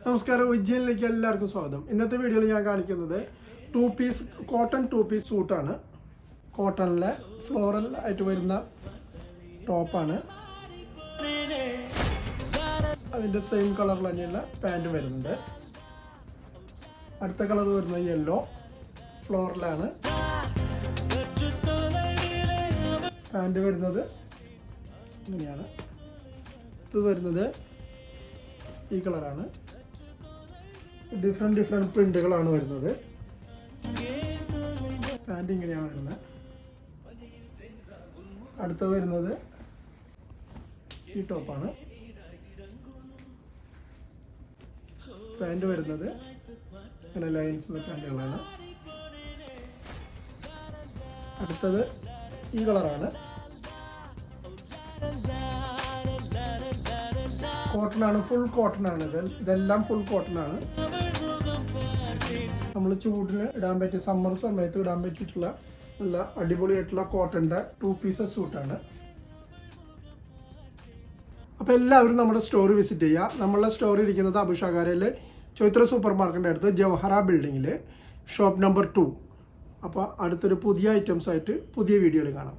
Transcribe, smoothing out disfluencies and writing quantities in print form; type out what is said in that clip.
നമസ്കാരം, ഉജ്ജയിനിലേക്ക് എല്ലാവർക്കും സ്വാഗതം. ഇന്നത്തെ വീഡിയോയിൽ ഞാൻ കാണിക്കുന്നത് കോട്ടൺ ടു പീസ് സൂട്ടാണ്. കോട്ടണിലെ ഫ്ലോറൽ ആയിട്ട് വരുന്ന ടോപ്പാണ്. അതിൻ്റെ സെയിം കളറിൽ തന്നെയുള്ള പാൻറ് വരുന്നുണ്ട്. അടുത്ത കളർ വരുന്നത് യെല്ലോ ഫ്ലോറലാണ്. പാൻറ് വരുന്നത് ഇങ്ങനെയാണ്. ഇത് വരുന്നത് ഈ കളറാണ്. ഡിഫറെൻറ്റ് പ്രിന്റുകളാണ് വരുന്നത്. പാൻറ് ഇങ്ങനെയാണ് വരുന്നത്. അടുത്ത വരുന്നത് ഈ ടോപ്പാണ്. പാൻറ് വരുന്നത് ഇങ്ങനെ ലൈൻസുള്ള പാൻറ്റുകളാണ്. അടുത്തത് ഈ കളറാണ്. കോട്ടൺ ആണ്, ഫുൾ കോട്ടൺ ആണ്. ഇതെല്ലാം ഫുൾ കോട്ടൺ ആണ്. നമ്മൾ ചൂടിന് ഇടാൻ പറ്റിയ സമ്മർ സമയത്ത് ഇടാൻ പറ്റിയിട്ടുള്ള നല്ല അടിപൊളിയായിട്ടുള്ള കോട്ടൻ്റെ 2 പീസസ് സൂട്ടാണ്. അപ്പോൾ എല്ലാവരും നമ്മുടെ സ്റ്റോർ വിസിറ്റ് ചെയ്യുക. നമ്മളുടെ സ്റ്റോർ ഇരിക്കുന്നത് അബുഷാകാരയിൽ ചൈത്ര സൂപ്പർ മാർക്കറ്റിൻ്റെ അടുത്ത് ജവഹറ ബിൽഡിങ്ങിൽ ഷോപ്പ് നമ്പർ 2. അപ്പോൾ അടുത്തൊരു പുതിയ ഐറ്റംസ് ആയിട്ട് പുതിയ വീഡിയോയിൽ കാണാം.